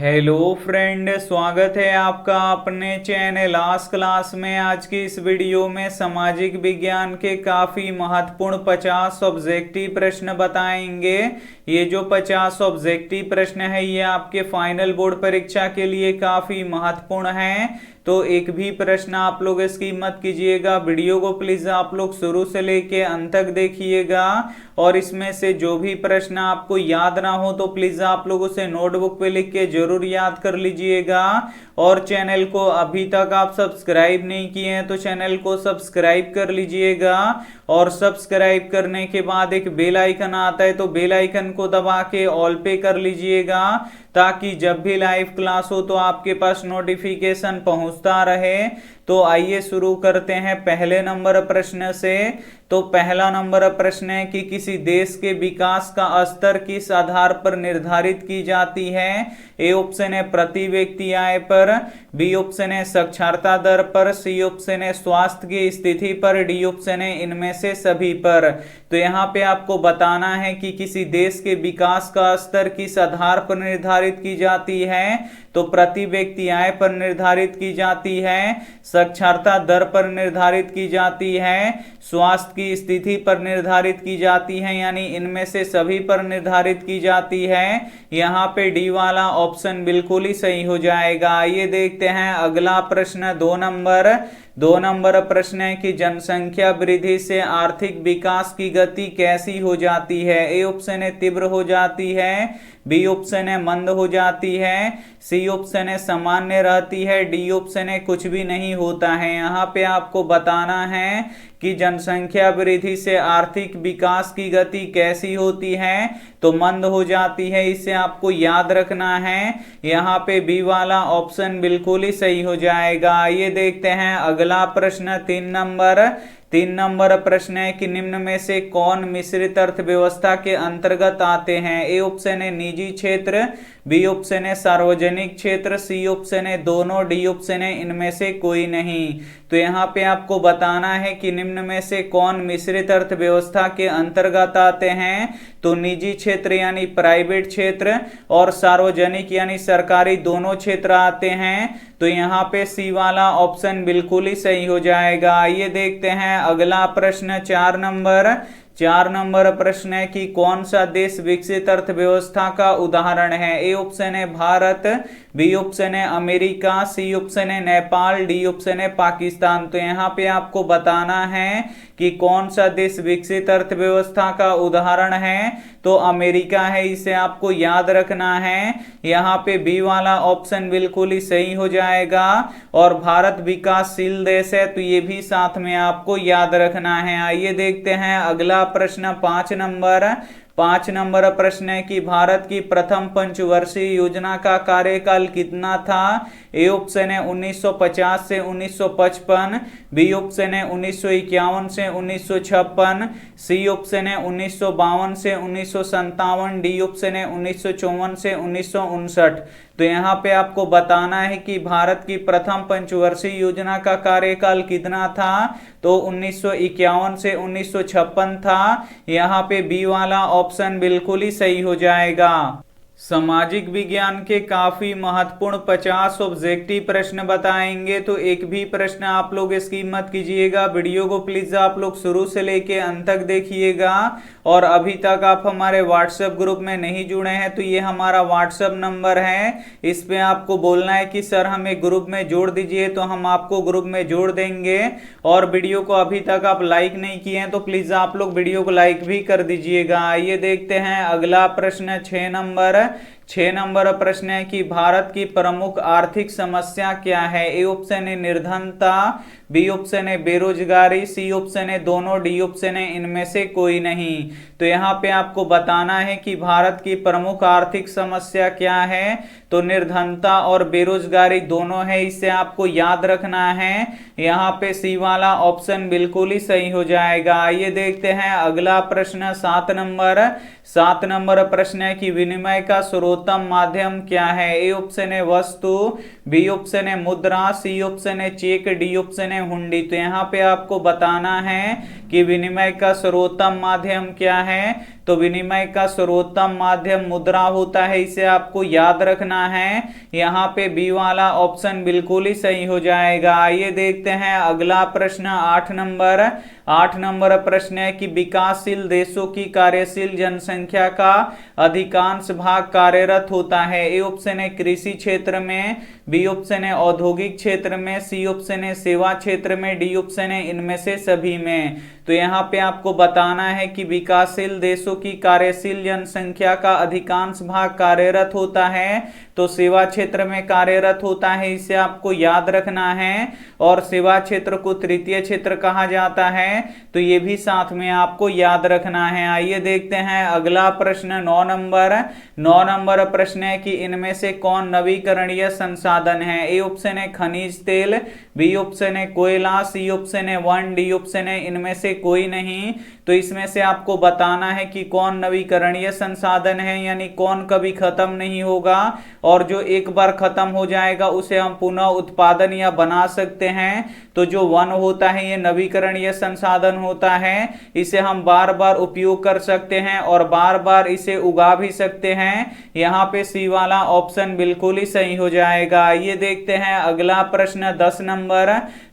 Hello friend, स्वागत है आपका अपने चैनल आज क्लास में। आज की इस वीडियो में सामाजिक विज्ञान के काफ़ी महत्वपूर्ण 50 ऑब्जेक्टिव प्रश्न बताएंगे। ये जो 50 ऑब्जेक्टिव प्रश्न है ये आपके फाइनल बोर्ड परीक्षा के लिए काफ़ी महत्वपूर्ण है। तो एक भी प्रश्न आप लोग इसकी मत कीजिएगा। वीडियो को प्लीज़ आप लोग शुरू से लेके अंत तक देखिएगा और इसमें से जो भी प्रश्न आपको याद ना हो तो प्लीज़ आप लोग उसे नोटबुक पे लिख के जरूर याद कर लीजिएगा। और चैनल को अभी तक आप सब्सक्राइब नहीं किए हैं तो चैनल को सब्सक्राइब कर लीजिएगा। और सब्सक्राइब करने के बाद एक बेल आइकन आता है तो बेल आइकन को दबा के ऑल पे कर लीजिएगा, ताकि जब भी लाइव क्लास हो तो आपके पास नोटिफिकेशन पहुंचता रहे। तो आइए शुरू करते हैं पहले नंबर प्रश्न से। तो पहला नंबर प्रश्न है कि किसी देश के विकास का स्तर किस आधार पर निर्धारित की जाती है। ए ऑप्शन है प्रति व्यक्ति आय पर, बी ऑप्शन है साक्षरता दर पर, सी ऑप्शन है स्वास्थ्य की स्थिति पर, डी ऑप्शन है इनमें से सभी पर। तो यहाँ पे आपको बताना है कि किसी देश के विकास का स्तर किस आधार पर निर्धारित की जाती है। तो प्रति व्यक्ति आय पर निर्धारित की जाती है, साक्षरता दर पर निर्धारित की जाती है, स्वास्थ्य की स्थिति पर निर्धारित की जाती है, यानी इनमें से सभी पर निर्धारित की जाती है। यहाँ पे डी वाला ऑप्शन बिल्कुल ही सही हो जाएगा। ये देखते हैं अगला प्रश्न दो नंबर प्रश्न है कि जनसंख्या वृद्धि से आर्थिक विकास की गति कैसी हो जाती है। ए ऑप्शन है तीव्र हो जाती है, बी ऑप्शन है मंद हो जाती है, सी ऑप्शन है सामान्य रहती है, डी ऑप्शन है कुछ भी नहीं होता है। यहाँ पे आपको बताना है कि जनसंख्या वृद्धि से आर्थिक विकास की गति कैसी होती है। तो मंद हो जाती है, इसे आपको याद रखना है। यहाँ पे बी वाला ऑप्शन बिल्कुल ही सही हो जाएगा। ये देखते हैं अगला प्रश्न तीन नंबर प्रश्न है कि निम्न में से कौन मिश्रित अर्थव्यवस्था के अंतर्गत आते हैं। ए ऑप्शन है निजी क्षेत्र, बी ऑप्शन है सार्वजनिक क्षेत्र, सी ऑप्शन है दोनों, डी ऑप्शन है इनमें से कोई नहीं। तो यहाँ पे आपको बताना है कि निम्न में से कौन मिश्रित अर्थव्यवस्था के अंतर्गत आते हैं। तो निजी क्षेत्र यानी प्राइवेट क्षेत्र और सार्वजनिक यानी सरकारी दोनों क्षेत्र आते हैं। तो यहाँ पे सी वाला ऑप्शन बिल्कुल ही सही हो जाएगा। ये देखते हैं अगला प्रश्न चार नंबर प्रश्न है कि कौन सा देश विकसित अर्थव्यवस्था का उदाहरण है। ए ऑप्शन है भारत, बी ऑप्शन है अमेरिका, सी ऑप्शन है नेपाल, डी ऑप्शन है पाकिस्तान। तो यहाँ पे आपको बताना है कि कौन सा देश विकसित अर्थव्यवस्था का उदाहरण है। तो अमेरिका है, इसे आपको याद रखना है। यहाँ पे बी वाला ऑप्शन बिल्कुल ही सही हो जाएगा। और भारत विकासशील देश है, तो ये भी साथ में आपको याद रखना है। आइए देखते हैं अगला प्रश्न पांच नंबर प्रश्न है कि भारत की प्रथम पंचवर्षीय योजना का कार्यकाल कितना था। ए ऑप्शन है 1950 से 1955, बी ऑप्शन है 1951 से 1956, सी ऑप्शन है 1952 से 1957, डी ऑप्शन है 1954 से 1959। तो यहाँ पे आपको बताना है कि भारत की प्रथम पंचवर्षीय योजना का कार्यकाल कितना था। तो 1951 से 1956 था। यहाँ पे बी वाला ऑप्शन बिल्कुल ही सही हो जाएगा। सामाजिक विज्ञान के काफी महत्वपूर्ण 50 ऑब्जेक्टिव प्रश्न बताएंगे। तो एक भी प्रश्न आप लोग इसकी मत कीजिएगा। वीडियो को प्लीज आप लोग शुरू से लेके अंत तक देखिएगा। और अभी तक आप हमारे व्हाट्सएप ग्रुप में नहीं जुड़े हैं तो ये हमारा व्हाट्सएप नंबर है, इस पे आपको बोलना है कि सर हमें ग्रुप में जोड़ दीजिए, तो हम आपको ग्रुप में जोड़ देंगे। और वीडियो को अभी तक आप लाइक नहीं किए हैं तो प्लीज आप लोग वीडियो को लाइक भी कर दीजिएगा। आइए देखते हैं अगला प्रश्न 6 नंबर प्रश्न है कि भारत की प्रमुख आर्थिक समस्या क्या है। ए ऑप्शन है निर्धनता, बी ऑप्शन है बेरोजगारी, सी ऑप्शन है दोनों, डी ऑप्शन है इनमें से कोई नहीं। तो यहाँ पे आपको बताना है कि भारत की प्रमुख आर्थिक समस्या क्या है। तो निर्धनता और बेरोजगारी दोनों है, इसे आपको याद रखना है। यहाँ पे सी वाला ऑप्शन बिल्कुल ही सही हो जाएगा। ये देखते हैं अगला प्रश्न 7 नंबर प्रश्न है कि विनिमय का सर्वोत्तम माध्यम क्या है। ए ऑप्शन है वस्तु, बी ऑप्शन है मुद्रा, सी ऑप्शन है चेक, डी ऑप्शन है हुंडी। तो यहाँ पे आपको बताना है कि विनिमय का सर्वोत्तम माध्यम क्या है, तो विनिमय का सर्वोत्तम माध्यम मुद्रा होता है, इसे आपको याद रखना है। यहाँ पे बी वाला ऑप्शन बिल्कुल ही सही हो जाएगा। आइए देखते हैं अगला प्रश्न 8 नंबर प्रश्न है कि विकासशील देशों की कार्यशील जनसंख्या का अधिकांश भाग कार्यरत होता है। ए ऑप्शन है कृषि क्षेत्र में, बी ऑप्शन है औद्योगिक क्षेत्र में, सी ऑप्शन है सेवा क्षेत्र में, डी ऑप्शन है इनमें से सभी में। तो यहाँ पे आपको बताना है कि विकासशील देशों की कार्यशील जनसंख्या का अधिकांश भाग कार्यरत होता है, तो सेवा क्षेत्र में कार्यरत होता है, इसे आपको याद रखना है। और सेवा क्षेत्र को तृतीय क्षेत्र कहा जाता है, तो ये भी साथ में आपको याद रखना है। आइए देखते हैं अगला प्रश्न 9 नंबर प्रश्न है कि इनमें से कौन नवीकरणीय संसाधन है। ए ऑप्शन है खनिज तेल, बी ऑप्शन है कोयला, सी ऑप्शन है वन, डी ऑप्शन है इनमें से कोई नहीं। तो इसमें से आपको बताना है कि कौन नवीकरणीय संसाधन है, यानी कौन कभी खत्म नहीं होगा और जो एक बार खत्म हो जाएगा उसे हम पुनः उत्पादन या बना सकते हैं। तो जो वन होता है ये नवीकरणीय संसाधन होता है, इसे हम बार बार उपयोग कर सकते हैं और बार बार इसे उगा भी सकते हैं। यहाँ पे सी वाला ऑप्शन बिल्कुल ही सही हो जाएगा। ये देखते हैं अगला प्रश्न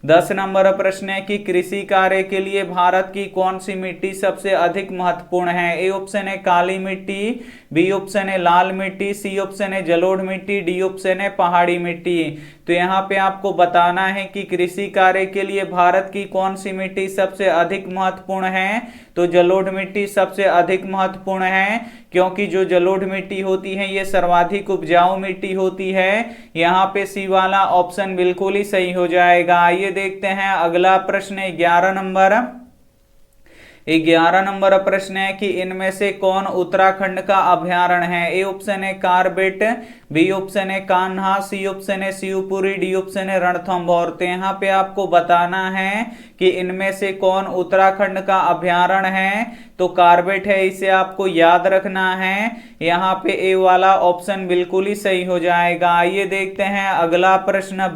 10 नंबर प्रश्न है कि कृषि कार्य के लिए भारत की कौन सी मिट्टी सबसे अधिक महत्वपूर्ण है। ए ऑप्शन है काली मिट्टी, बी ऑप्शन है लाल मिट्टी, सी ऑप्शन है जलोढ़ मिट्टी, डी ऑप्शन है पहाड़ी मिट्टी। तो यहाँ पे आपको बताना है कि कृषि कार्य के लिए भारत की कौन सी मिट्टी सबसे अधिक महत्वपूर्ण है। तो जलोढ़ मिट्टी सबसे अधिक महत्वपूर्ण है, क्योंकि जो जलोढ़ मिट्टी होती है ये सर्वाधिक उपजाऊ मिट्टी होती है। यहाँ पे सी वाला ऑप्शन बिल्कुल ही सही हो जाएगा। आइए देखते हैं अगला प्रश्न 11 नंबर प्रश्न है कि इनमें से कौन उत्तराखंड का अभयारण्य है। ए ऑप्शन है कार्बेट, बी ऑप्शन है कान्हा, सी ऑप्शन है शिवपुरी, डी ऑप्शन है रणथंभौर। तो यहाँ पे आपको बताना है कि इनमें से कौन उत्तराखंड का अभयारण्य है। तो कार्बेट है, इसे आपको याद रखना है। यहाँ पे ए वाला ऑप्शन बिल्कुल ही सही हो जाएगा। आइए देखते हैं अगला प्रश्न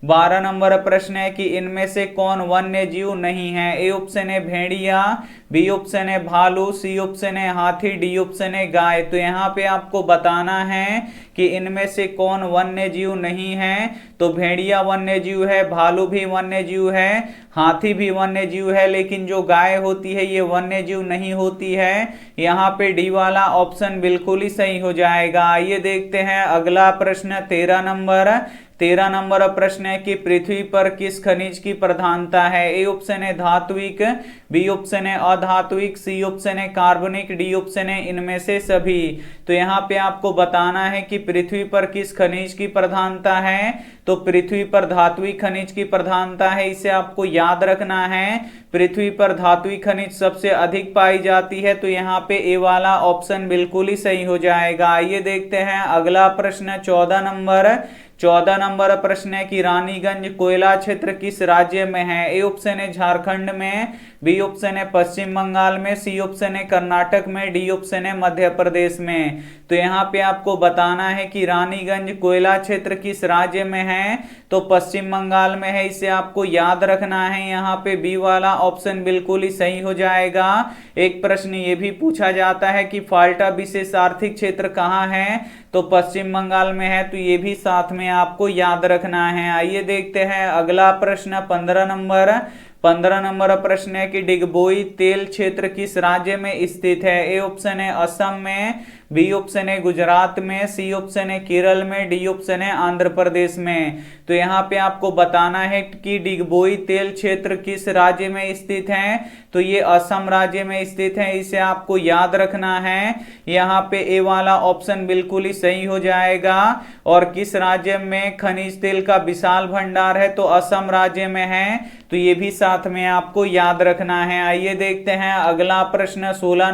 12 नंबर प्रश्न है कि इनमें से कौन वन्य जीव नहीं है। ए ऑप्शन है भेड़िया, बी ऑप्शन है भालू, सी ऑप्शन है हाथी, डी ऑप्शन है गाय। तो यहाँ पे आपको बताना है कि इनमें से कौन वन्य जीव नहीं है। तो भेड़िया वन्य जीव है, भालू भी वन्य जीव है, हाथी भी वन्य जीव है, लेकिन जो गाय होती है ये वन्य जीव नहीं होती है। यहाँ पे डी वाला ऑप्शन बिल्कुल ही सही हो जाएगा। आइए देखते हैं अगला प्रश्न 13 नंबर प्रश्न है कि पृथ्वी पर किस खनिज की प्रधानता है। ए ऑप्शन है धात्विक, बी ऑप्शन है अधात्विक, सी ऑप्शन है कार्बनिक, डी ऑप्शन है इनमें से सभी। तो यहाँ पे आपको बताना है कि पृथ्वी पर किस खनिज की प्रधानता है। तो पृथ्वी पर धात्विक खनिज की प्रधानता है, इसे आपको याद रखना है। पृथ्वी पर धात्विक खनिज सबसे अधिक पाई जाती है, तो यहाँ पे ए वाला ऑप्शन बिल्कुल ही सही हो जाएगा। आइए देखते हैं अगला प्रश्न 14 नंबर प्रश्न है कि रानीगंज कोयला क्षेत्र किस राज्य में है। ए ऑप्शन है झारखंड में, बी ऑप्शन है पश्चिम बंगाल में, सी ऑप्शन है कर्नाटक में, डी ऑप्शन है मध्य प्रदेश में। तो यहाँ पे आपको बताना है कि रानीगंज कोयला क्षेत्र किस राज्य में है। तो पश्चिम बंगाल में है, इसे आपको याद रखना है। यहाँ पे बी वाला ऑप्शन बिल्कुल ही सही हो जाएगा। एक प्रश्न ये भी पूछा जाता है कि फाल्टा विशेष आर्थिक क्षेत्र कहाँ है। तो पश्चिम बंगाल में है, तो ये भी साथ में आपको याद रखना है। आइए देखते हैं अगला प्रश्न 15 नंबर प्रश्न है कि डिगबोई तेल क्षेत्र किस राज्य में स्थित है। ए ऑप्शन है असम में, बी ऑप्शन है गुजरात में, सी ऑप्शन है केरल में, डी ऑप्शन है आंध्र प्रदेश में। तो यहाँ पे आपको बताना है कि डिगबोई तेल क्षेत्र किस राज्य में स्थित है। तो ये असम राज्य में स्थित है, इसे आपको याद रखना है। यहाँ पे ए वाला ऑप्शन बिल्कुल ही सही हो जाएगा। और किस राज्य में खनिज तेल का विशाल भंडार है। तो असम राज्य में है, तो ये भी साथ में आपको याद रखना है। आइए देखते हैं अगला प्रश्न 16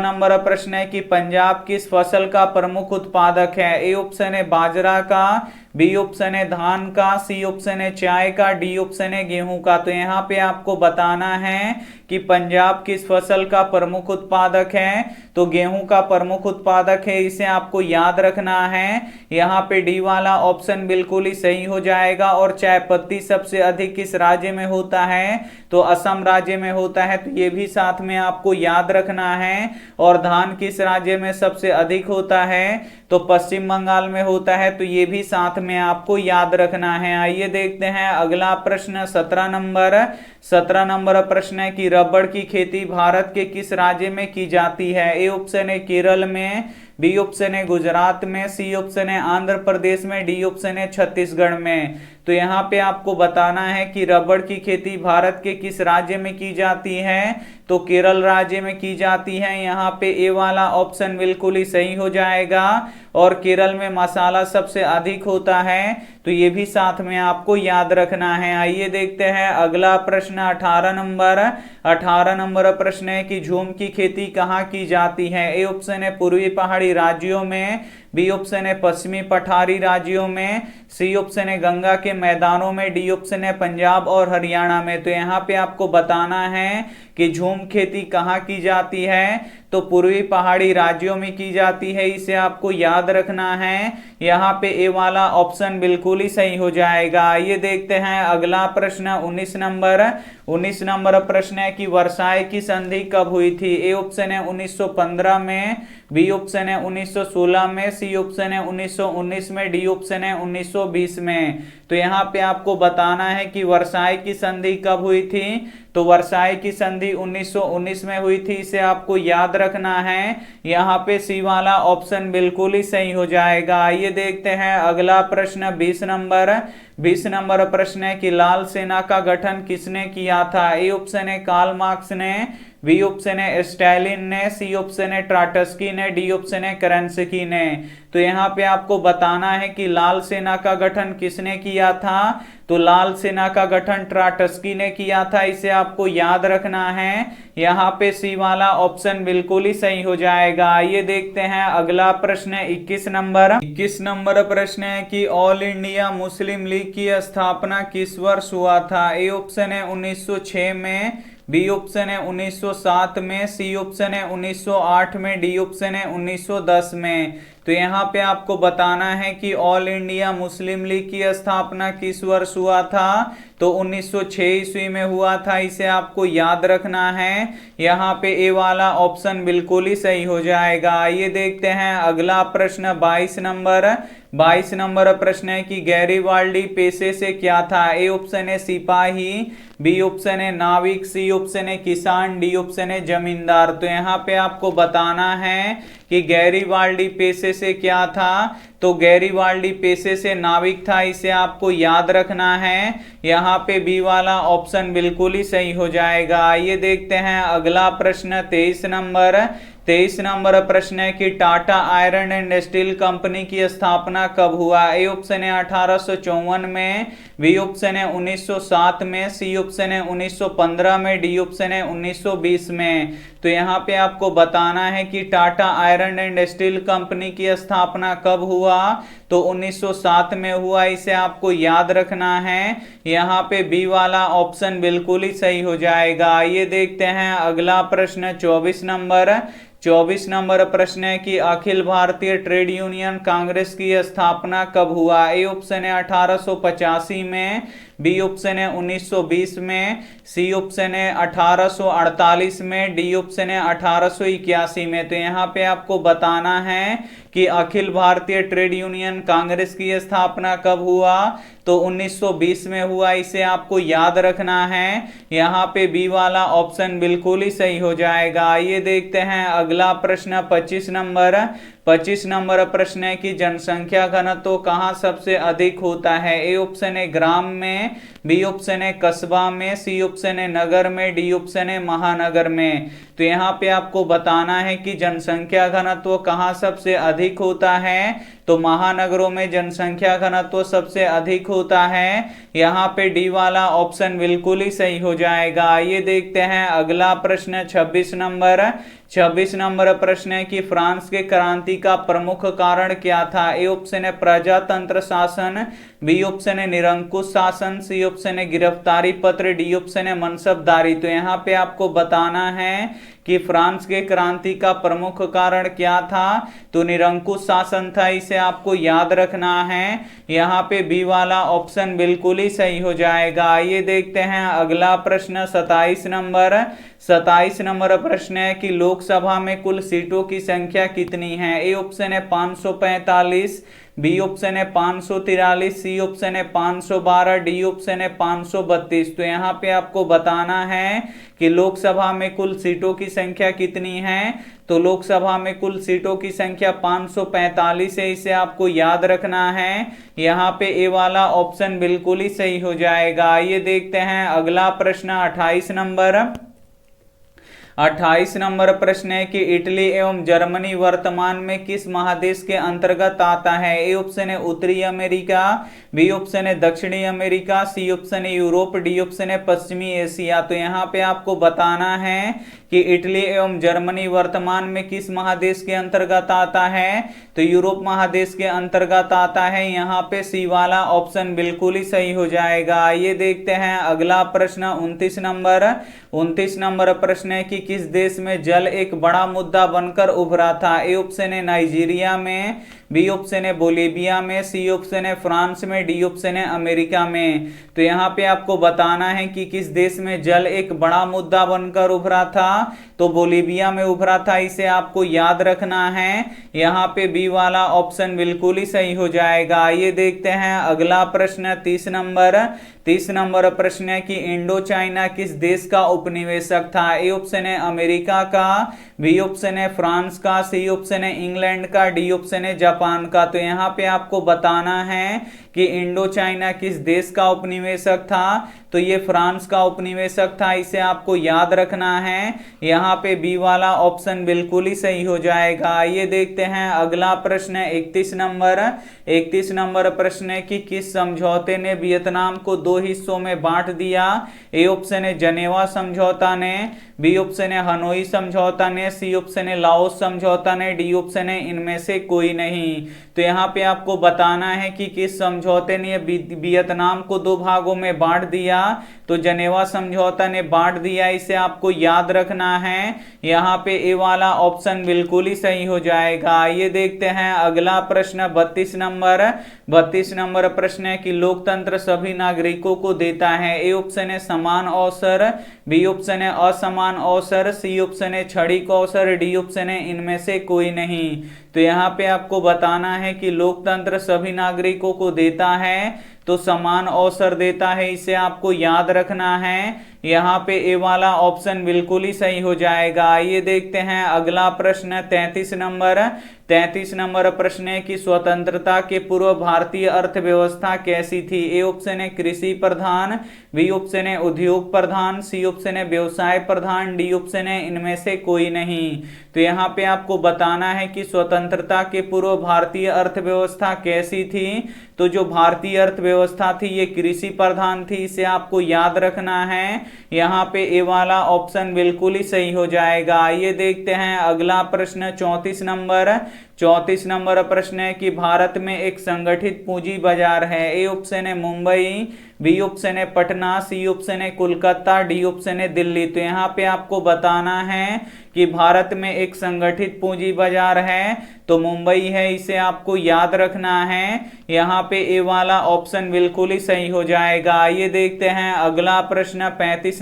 नंबर प्रश्न है कि पंजाब किस फसल का प्रमुख उत्पादक है। ए ऑप्शन है बाजरा का, बी ऑप्शन है धान का, सी ऑप्शन है चाय का, डी ऑप्शन है गेहूं का। तो यहाँ पे आपको बताना है कि पंजाब किस फसल का प्रमुख उत्पादक है, तो गेहूं का प्रमुख उत्पादक है, इसे आपको याद रखना है। यहाँ पे डी वाला ऑप्शन बिल्कुल ही सही हो जाएगा। और चाय पत्ती सबसे अधिक किस राज्य में होता है, तो असम राज्य में होता है, तो ये भी साथ में आपको याद रखना है। और धान किस राज्य में सबसे अधिक होता है, तो पश्चिम बंगाल में होता है, तो ये भी साथ में आपको याद रखना है। आइए देखते हैं अगला प्रश्न 17 नंबर प्रश्न है कि रबड़ की खेती भारत के किस राज्य में की जाती है। ए ऑप्शन है केरल में, बी ऑप्शन है गुजरात में, सी ऑप्शन है आंध्र प्रदेश में, डी ऑप्शन है छत्तीसगढ़ में। तो यहाँ पे आपको बताना है कि रबड़ की खेती भारत के किस राज्य में की जाती है, तो केरल राज्य में की जाती है। यहाँ पे ए वाला ऑप्शन बिल्कुल ही सही हो जाएगा। और केरल में मसाला सबसे अधिक होता है, तो ये भी साथ में आपको याद रखना है। आइए देखते हैं अगला प्रश्न 18 नंबर प्रश्न है कि झूम की खेती कहाँ की जाती है। ए ऑप्शन है पूर्वी पहाड़ी राज्यों में, बी ऑप्शन है पश्चिमी पठारी राज्यों में, सी ऑप्शन है गंगा के मैदानों में, डी ऑप्शन है पंजाब और हरियाणा में। तो यहाँ पे आपको बताना है कि झूम खेती कहाँ की जाती है, तो पूर्वी पहाड़ी राज्यों में की जाती है, इसे आपको याद रखना है। यहाँ पे ए वाला ऑप्शन बिल्कुल ही सही हो जाएगा। ये देखते हैं अगला प्रश्न 19 नंबर प्रश्न है कि वर्साई की संधि कब हुई थी। ए ऑप्शन है 1915 में, बी ऑप्शन है 1916 में, सी ऑप्शन है 1919 में, डी ऑप्शन है 1920 में। तो यहाँ पे आपको बताना है कि वर्साई की संधि कब हुई थी, तो वर्साई की संधि 1919 में हुई थी, इसे आपको याद रखना है। यहाँ पे सी वाला ऑप्शन बिल्कुल ही सही हो जाएगा। आइए देखते हैं अगला प्रश्न 20 नंबर प्रश्न है कि लाल सेना का गठन किसने किया था। ए ऑप्शन है कार्ल मार्क्स ने, बी ऑप्शन है स्टालिन ने, सी ऑप्शन है ट्राटस्की ने, डी ऑप्शन है केरेंस्की ने। तो यहाँ पे आपको बताना है कि लाल सेना का गठन किसने किया था, तो लाल सेना का गठन ट्राटस्की ने किया था, इसे आपको याद रखना है। यहाँ पे सी वाला ऑप्शन बिल्कुल ही सही हो जाएगा। आइए देखते हैं अगला प्रश्न 21 नंबर प्रश्न है कि ऑल इंडिया मुस्लिम लीग की स्थापना किस वर्ष हुआ था। ए ऑप्शन है 1906 में, बी ऑप्शन है 1907 में, सी ऑप्शन है 1908 में, डी ऑप्शन है 1910 में। तो यहाँ पे आपको बताना है कि ऑल इंडिया मुस्लिम लीग की स्थापना किस वर्ष हुआ था, तो 1906 ईस्वी में हुआ था, इसे आपको याद रखना है। यहाँ पे ए वाला ऑप्शन बिल्कुल ही सही हो जाएगा। आइए देखते हैं अगला प्रश्न 22 नंबर प्रश्न है कि गैरीवाल्डी पेशे से क्या था। ए ऑप्शन है सिपाही, बी ऑप्शन है नाविक, सी ऑप्शन है किसान, डी ऑप्शन है जमींदार। तो यहाँ पे आपको बताना है कि गैरीवाल्डी पेशे से क्या था, तो गैरीवाल्डी पेशे से नाविक था, इसे आपको याद रखना है। यहाँ पे बी वाला ऑप्शन बिल्कुल ही सही हो जाएगा। आइए देखते हैं अगला प्रश्न 23 नंबर प्रश्न है कि Tata iron and steel company की स्थापना कब हुआ। ए ऑप्शन है 1854 में, बी ऑप्शन है 1907 में, सी ऑप्शन है 1915 में, डी ऑप्शन है 1920 में। तो यहाँ पे आपको बताना है कि Tata iron and steel company की स्थापना कब हुआ, तो 1907 में हुआ, इसे आपको याद रखना है। यहाँ पे बी वाला ऑप्शन बिल्कुल ही सही हो जाएगा। ये देखते हैं अगला प्रश्न 24 नंबर प्रश्न है कि अखिल भारतीय ट्रेड यूनियन कांग्रेस की स्थापना कब हुआ। ए ऑप्शन है 1885 में, बी ऑप्शन है 1920 में, सी ऑप्शन है 1848 में, डी ऑप्शन है 1881 में। तो यहाँ पे आपको बताना है कि अखिल भारतीय ट्रेड यूनियन कांग्रेस की स्थापना कब हुआ, तो 1920 में हुआ, इसे आपको याद रखना है। यहाँ पे बी वाला ऑप्शन बिल्कुल ही सही हो जाएगा। आइए देखते हैं अगला प्रश्न 25 नंबर प्रश्न है कि जनसंख्या घनत्व कहाँ सबसे अधिक होता है। ए ऑप्शन है ग्राम में, बी ऑप्शन है कस्बा में, सी ऑप्शन है नगर में, डी ऑप्शन है महानगर में। तो यहाँ पे आपको बताना है कि जनसंख्या घनत्व कहाँ सबसे अधिक होता है, तो महानगरों में जनसंख्या घनत्व सबसे अधिक होता है। यहाँ पे डी वाला ऑप्शन बिल्कुल ही सही हो जाएगा। ये देखते हैं अगला प्रश्न 26 26 नंबर प्रश्न है कि फ्रांस के क्रांति का प्रमुख कारण क्या था? ए ऑप्शन है प्रजातंत्र शासन, बी ऑप्शन है निरंकुश शासन, सी ऑप्शन है गिरफ्तारी पत्र, डी ऑप्शन है मनसबदारी। तो यहाँ पे आपको बताना है कि फ्रांस के क्रांति का प्रमुख कारण क्या था? तो निरंकुश शासन था, इसे आपको याद रखना है। यहाँ पे बी वाला ऑप्शन बिल्कुल ही सही हो जाएगा। आइए देखते हैं अगला प्रश्न 27 नंबर प्रश्न है कि लोकसभा में कुल सीटों की संख्या कितनी है? ए ऑप्शन है 545, बी ऑप्शन है 543, सी ऑप्शन है 512, डी ऑप्शन है 532। तो यहाँ पे आपको बताना है कि लोकसभा में कुल सीटों की संख्या कितनी है। तो लोकसभा में कुल सीटों की संख्या 545 है, इसे आपको याद रखना है। यहाँ पे ए वाला ऑप्शन बिल्कुल ही सही हो जाएगा। आइए देखते हैं अगला प्रश्न 28 नंबर प्रश्न है कि इटली एवं जर्मनी वर्तमान में किस महादेश के अंतर्गत आता है? ए ऑप्शन है उत्तरी अमेरिका, बी ऑप्शन है दक्षिणी अमेरिका, सी ऑप्शन है यूरोप, डी ऑप्शन है पश्चिमी एशिया। तो यहाँ पे आपको बताना है कि इटली एवं जर्मनी वर्तमान में किस महादेश के अंतर्गत आता है? तो यूरोप महादेश के अंतर्गत आता है। यहाँ पे सी वाला ऑप्शन बिल्कुल ही सही हो जाएगा। ये देखते हैं अगला प्रश्न 29 नंबर प्रश्न है कि किस देश में जल एक बड़ा मुद्दा बनकर उभरा था? ए ऑप्शन है नाइजीरिया में, बी ऑप्शन है बोलीविया में, सी ऑप्शन है फ्रांस में, डी ऑप्शन है अमेरिका में। तो यहाँ पे आपको बताना है कि किस देश में जल एक बड़ा मुद्दा बनकर उभरा था। तो बोलीविया में उभरा था, इसे आपको याद रखना है। यहाँ पे बी वाला ऑप्शन बिल्कुल ही सही हो जाएगा। ये देखते हैं अगला प्रश्न 30 नंबर प्रश्न है कि इंडो चाइना किस देश का उपनिवेशक था? ए ऑप्शन है अमेरिका का, बी ऑप्शन है फ्रांस का, सी ऑप्शन है इंग्लैंड का, डी ऑप्शन है जापान का। तो यहाँ पे आपको बताना है कि इंडो चाइना किस देश का उपनिवेशक था। तो ये फ्रांस का उपनिवेशक था, इसे आपको याद रखना है। यहाँ पे बी वाला ऑप्शन बिल्कुल ही सही हो जाएगा। ये देखते हैं अगला प्रश्न 31 नंबर प्रश्न है कि किस समझौते ने वियतनाम को दो हिस्सों में बांट दिया? ए ऑप्शन है जनेवा समझौता ने, बी ऑप्शन है हनोई समझौता ने, सी ऑप्शन है लाओस समझौता ने, डी ऑप्शन है इनमें से कोई नहीं। तो यहाँ पे आपको बताना है कि किस समझौते ने वियतनाम को दो भागों में बांट दिया। तो जनेवा समझौता ने बांट दिया, इसे आपको याद रखना है। यहाँ पे ए वाला ऑप्शन बिल्कुल ही सही हो जाएगा। ये देखते हैं अगला प्रश्न 32 नंबर प्रश्न है कि लोकतंत्र सभी नागरिकों को देता है। ए ऑप्शन है समान अवसर, बी ऑप्शन है असमान अवसर, सी ऑप्शन है क्षणिक अवसर, डी ऑप्शन है इनमें से कोई नहीं। तो यहाँ पे आपको बताना है कि लोकतंत्र सभी नागरिकों को देता है तो समान अवसर देता है, इसे आपको याद रखना है। यहाँ पे ए वाला ऑप्शन बिल्कुल ही सही हो जाएगा। ये देखते हैं अगला प्रश्न 33 नंबर प्रश्न है कि स्वतंत्रता के पूर्व भारतीय अर्थव्यवस्था कैसी थी? ए ऑप्शन है कृषि प्रधान, बी ऑप्शन है उद्योग प्रधान, सी ऑप्शन है व्यवसाय प्रधान, डी ऑप्शन है इनमें से कोई नहीं। तो यहाँ पे आपको बताना है कि स्वतंत्रता के पूर्व भारतीय अर्थव्यवस्था कैसी थी। तो जो भारतीय अर्थव्यवस्था थी ये कृषि प्रधान थी, इसे आपको याद रखना है। यहाँ पे ए वाला ऑप्शन बिल्कुल ही सही हो जाएगा। ये देखते हैं अगला प्रश्न 34 नंबर प्रश्न है कि भारत में एक संगठित पूंजी बाजार है। ए ऑप्शन है मुंबई, बी ऑप्शन है पटना, सी ऑप्शन है कोलकाता, डी ऑप्शन है दिल्ली। तो यहाँ पे आपको बताना है कि भारत में एक संगठित पूंजी बाजार है तो मुंबई है, इसे आपको याद रखना है। यहाँ पे ए वाला ऑप्शन बिल्कुल ही सही हो जाएगा। ये देखते हैं अगला प्रश्न 35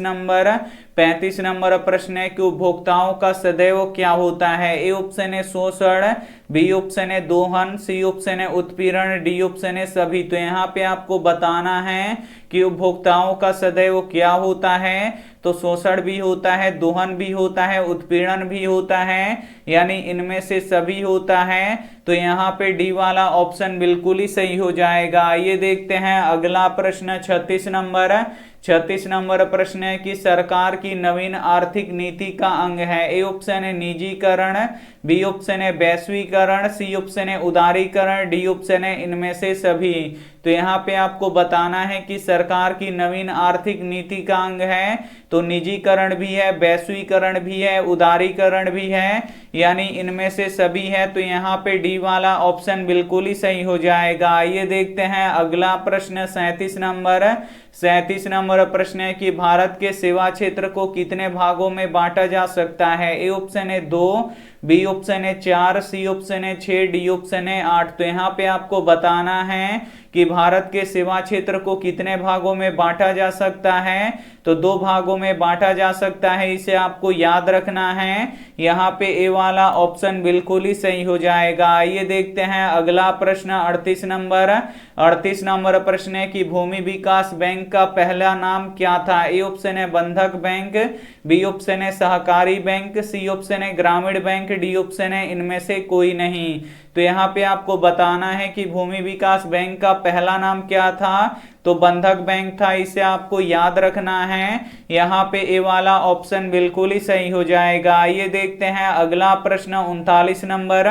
नंबर प्रश्न है कि उपभोक्ताओं का सदैव क्या होता है? ए ऑप्शन है शोषण, बी ऑप्शन है दोहन, सी ऑप्शन है उत्पीड़न, डी ऑप्शन है सभी। तो यहाँ पे आपको बताना है कि उपभोक्ताओं का सदैव क्या होता है। तो शोषण भी होता है, दोहन भी होता है, उत्पीड़न भी होता है, यानी इनमें से सभी होता है। तो यहाँ पे डी वाला ऑप्शन बिल्कुल ही सही हो जाएगा। ये देखते हैं अगला प्रश्न 36 नंबर प्रश्न है कि सरकार की नवीन आर्थिक नीति का अंग है। ए ऑप्शन है निजीकरण, बी ऑप्शन है वैश्वीकरण, सी ऑप्शन है उदारीकरण, डी ऑप्शन है इनमें से सभी। तो यहाँ पे आपको बताना है कि सरकार की नवीन आर्थिक नीति का अंग है। तो तो निजीकरण भी है, वैश्वीकरण भी है, उदारीकरण भी है, यानी इनमें से सभी है। तो यहाँ पे डी वाला ऑप्शन बिल्कुल ही सही हो जाएगा। आइए देखते हैं अगला प्रश्न 37 नंबर। 37 नंबर प्रश्न है कि भारत के सेवा क्षेत्र को कितने भागों में बांटा जा सकता है। ए ऑप्शन है 2, बी ऑप्शन है 4, सी ऑप्शन है 6, डी ऑप्शन है 8। तो यहाँ पे आपको बताना है कि भारत के सेवा क्षेत्र को कितने भागों में बांटा जा सकता है। तो 2 भागों में बांटा जा सकता है, इसे आपको याद रखना है। यहाँ पे ए वाला ऑप्शन बिल्कुल ही सही हो जाएगा। आइए देखते हैं अगला प्रश्न 38 नंबर। 38 नंबर प्रश्न है कि भूमि विकास बैंक का पहला नाम क्या था। ए ऑप्शन है बंधक बैंक, बी ऑप्शन है सहकारी बैंक, सी ऑप्शन है ग्रामीण बैंक, डी ऑप्शन है इनमें से कोई नहीं। तो यहाँ पे आपको बताना है कि भूमि विकास बैंक का पहला नाम क्या था। तो बंधक बैंक था, इसे आपको याद रखना है। यहाँ पे ए वाला ऑप्शन बिल्कुल ही सही हो जाएगा। आइए देखते हैं अगला प्रश्न 39 नंबर।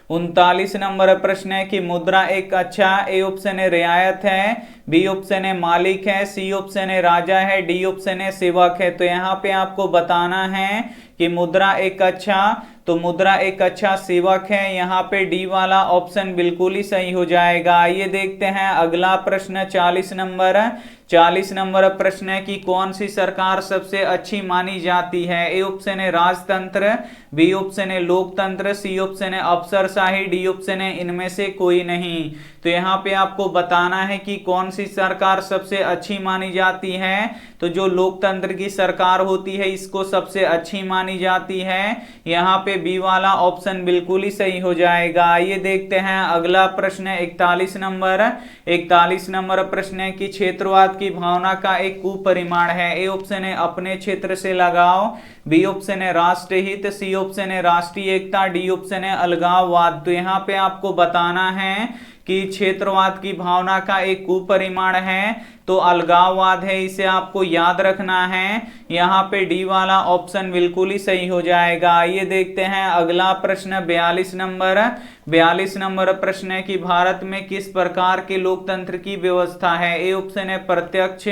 39 नंबर प्रश्न है कि मुद्रा एक अच्छा, ए ऑप्शन है रियायत है, बी ऑप्शन है मालिक है, सी ऑप्शन है राजा है, डी ऑप्शन है सेवक है। तो यहाँ पे आपको बताना है कि मुद्रा एक अच्छा, तो मुद्रा एक अच्छा सेवक है। यहाँ पे डी वाला ऑप्शन बिल्कुल ही सही हो जाएगा। आइए देखते हैं अगला प्रश्न 40 नंबर। 40 नंबर प्रश्न है कि कौन सी सरकार सबसे अच्छी मानी जाती है। ए ऑप्शन है राजतंत्र, बी ऑप्शन है लोकतंत्र, सी ऑप्शन है अफसरशाही, डी ऑप्शन है इनमें से कोई नहीं। तो यहाँ पे आपको बताना है कि कौन सी सरकार सबसे अच्छी मानी जाती है। तो जो लोकतंत्र की सरकार होती है इसको सबसे अच्छी मानी जाती है। यहाँ पे बी वाला ऑप्शन बिल्कुल ही सही हो जाएगा। आइए देखते हैं अगला प्रश्न 41 नंबर। 41 नंबर प्रश्न है कि क्षेत्रवाद की भावना का एक कुपरिमाण है। ए ऑप्शन है अपने क्षेत्र से लगाव, बी ऑप्शन है राष्ट्रहित, सी ऑप्शन है राष्ट्रीय एकता, डी ऑप्शन है अलगाववाद। तो यहाँ पे आपको बताना है कि क्षेत्रवाद की भावना का एक कुपरिमाण है तो अलगाववाद है, इसे आपको याद रखना है। यहाँ पे डी वाला ऑप्शन बिल्कुल ही सही हो जाएगा। आइए देखते हैं अगला प्रश्न 42 नंबर। 42 नंबर प्रश्न है कि भारत में किस प्रकार के लोकतंत्र की व्यवस्था है। ए ऑप्शन है प्रत्यक्ष,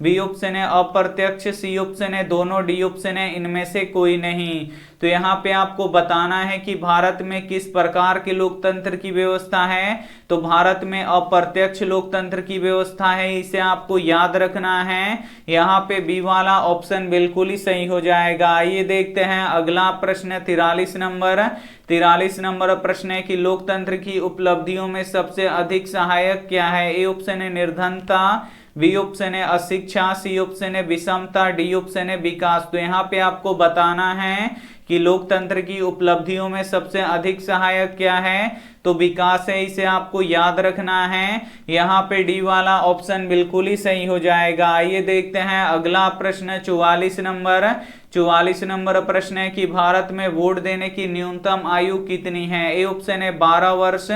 बी ऑप्शन है अप्रत्यक्ष, सी ऑप्शन है दोनों, डी ऑप्शन है इनमें से कोई नहीं। तो यहाँ पे आपको बताना है कि भारत में किस प्रकार के लोकतंत्र की व्यवस्था है। तो भारत में अप्रत्यक्ष लोकतंत्र की व्यवस्था है, इसे आपको याद रखना है। यहाँ पे बी वाला ऑप्शन बिल्कुल ही सही हो जाएगा। आइए देखते हैं अगला प्रश्न 43 नंबर। 43 नंबर प्रश्न है कि लोकतंत्र की उपलब्धियों में सबसे अधिक सहायक क्या है। ए ऑप्शन है निर्धनता, बी ऑप्शन है अशिक्षा, सी ऑप्शन है विषमता, डी ऑप्शन है विकास। तो यहाँ पे आपको बताना है कि लोकतंत्र की उपलब्धियों में सबसे अधिक सहायक क्या है। तो विकास है, इसे आपको याद रखना है। यहाँ पे डी वाला ऑप्शन बिल्कुल ही सही हो जाएगा। आइए देखते हैं अगला प्रश्न 44 नंबर। 44 नंबर प्रश्न है कि भारत में वोट देने की न्यूनतम आयु कितनी है। ए ऑप्शन है 12 वर्ष,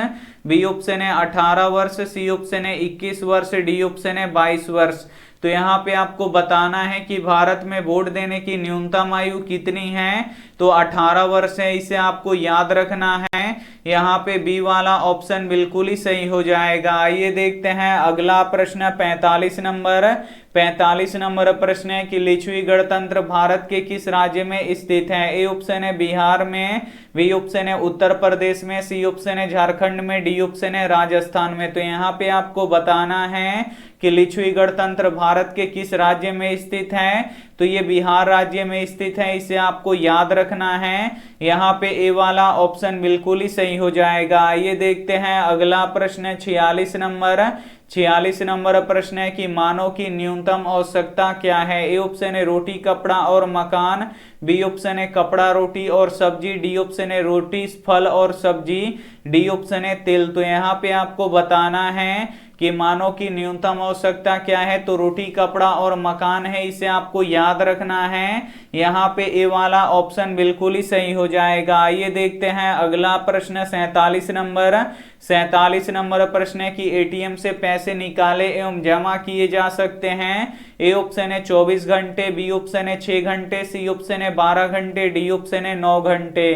बी ऑप्शन है 18 वर्ष, सी ऑप्शन है 21 वर्ष, डी ऑप्शन है 22 वर्ष। तो यहाँ पे आपको बताना है कि भारत में वोट देने की न्यूनतम आयु कितनी है। तो 18 वर्ष है, इसे आपको याद रखना है। यहाँ पे बी वाला ऑप्शन बिल्कुल ही सही हो जाएगा। आइए देखते हैं अगला प्रश्न 45 नंबर। 45 नंबर प्रश्न है कि लिच्छवी गणतंत्र भारत के किस राज्य में स्थित है। ए ऑप्शन है बिहार में, बी ऑप्शन है उत्तर प्रदेश में, सी ऑप्शन है झारखंड में, डी ऑप्शन है राजस्थान में। तो यहाँ पे आपको बताना है कि लिच्छवी गणतंत्र भारत के किस राज्य में स्थित है। तो ये बिहार राज्य में स्थित है, इसे आपको याद रखना है। यहाँ पे ए वाला ऑप्शन बिल्कुल ही सही हो जाएगा। आइए देखते हैं अगला प्रश्न 46 नंबर। 46 नंबर प्रश्न है कि मानव की न्यूनतम आवश्यकता क्या है। ए ऑप्शन है रोटी कपड़ा और मकान, बी ऑप्शन है कपड़ा रोटी और सब्जी, डी ऑप्शन है रोटी फल और सब्जी, डी ऑप्शन है तेल। तो यहाँ पे आपको बताना है कि मानव की न्यूनतम आवश्यकता क्या है। तो रोटी कपड़ा और मकान है, इसे आपको याद रखना है। यहाँ पे ए वाला ऑप्शन बिल्कुल ही सही हो जाएगा। आइए देखते हैं अगला प्रश्न 47 नंबर। 47 नंबर प्रश्न है कि एटीएम से पैसे निकाले एवं जमा किए जा सकते हैं। ए ऑप्शन है 24 घंटे, बी ऑप्शन है 6 घंटे, सी ऑप्शन है 12 घंटे, डी ऑप्शन है 9 घंटे।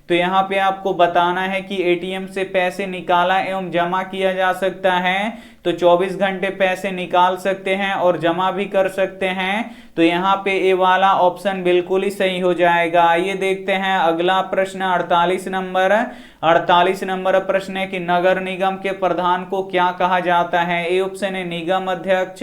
तो यहाँ पे आपको बताना है कि एटीएम से पैसे निकाला एवं जमा किया जा सकता है, तो 24 घंटे पैसे निकाल सकते हैं और जमा भी कर सकते हैं। तो यहाँ पे ए वाला ऑप्शन बिल्कुल ही सही हो जाएगा। आइए देखते हैं अगला प्रश्न 48 नंबर। 48 नंबर प्रश्न है कि नगर निगम के प्रधान को क्या कहा जाता है। ए ऑप्शन है निगम अध्यक्ष,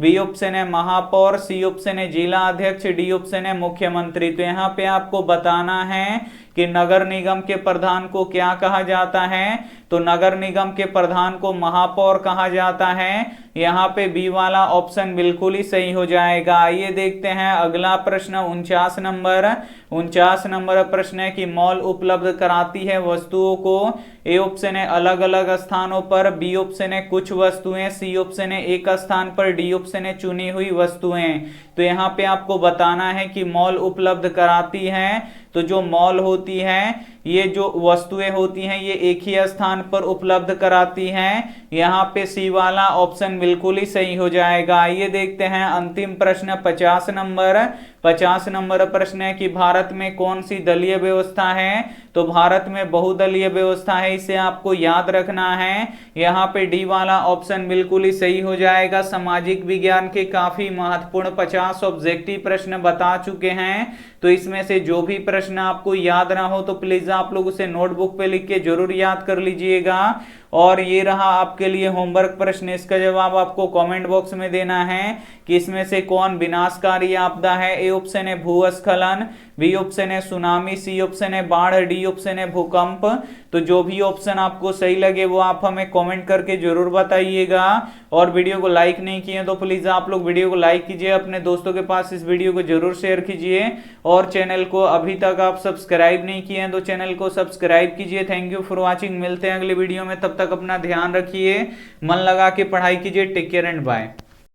बी ऑप्शन है महापौर, सी ऑप्शन है जिला अध्यक्ष, डी ऑप्शन है मुख्यमंत्री। तो यहाँ पे आपको बताना है कि नगर निगम के प्रधान को क्या कहा जाता है। तो नगर निगम के प्रधान को महापौर कहा जाता है। यहाँ पे बी वाला ऑप्शन बिल्कुल ही सही हो जाएगा। आइए देखते हैं अगला प्रश्न 49 नंबर। 49 नंबर प्रश्न है कि मॉल उपलब्ध कराती है वस्तुओं को। ए ऑप्शन है अलग अलग स्थानों पर, बी ऑप्शन है कुछ वस्तुएं, सी ऑप्शन है एक स्थान पर, डी ऑप्शन है चुनी हुई वस्तुएं। तो यहाँ पे आपको बताना है कि मॉल उपलब्ध कराती है। तो जो मॉल होती है, ये जो वस्तुएं होती हैं, ये एक ही स्थान पर उपलब्ध कराती हैं। यहाँ पे सी वाला ऑप्शन बिल्कुल ही सही हो जाएगा। आइए देखते हैं अंतिम प्रश्न 50 नंबर। 50 नंबर प्रश्न है कि भारत में कौन सी दलीय व्यवस्था है। तो भारत में बहुदलीय व्यवस्था है, इसे आपको याद रखना है। यहाँ पे डी वाला ऑप्शन बिल्कुल ही सही हो जाएगा। सामाजिक विज्ञान के काफी महत्वपूर्ण 50 ऑब्जेक्टिव प्रश्न बता चुके हैं, तो इसमें से जो भी प्रश्न आपको याद ना हो तो प्लीज आप लोग उसे नोटबुक पे लिख के जरूर याद कर लीजिएगा। और ये रहा आपके लिए होमवर्क प्रश्न, इसका जवाब आपको कमेंट बॉक्स में देना है कि इसमें से कौन विनाशकारी आपदा है। ए ऑप्शन है भूस्खलन, बी ऑप्शन है सुनामी, सी ऑप्शन है बाढ़, डी ऑप्शन है भूकंप। तो जो भी ऑप्शन आपको सही लगे वो आप हमें कमेंट करके जरूर बताइएगा। और वीडियो को लाइक नहीं किए तो प्लीज आप लोग वीडियो को लाइक कीजिए, अपने दोस्तों के पास इस वीडियो को जरूर शेयर कीजिए। और चैनल को अभी तक आप सब्सक्राइब नहीं किए हैं तो चैनल को सब्सक्राइब कीजिए। Thank you for watching. मिलते हैं अगले वीडियो में, तब तक अपना ध्यान रखिए, मन लगा के पढ़ाई कीजिए। Take care and bye.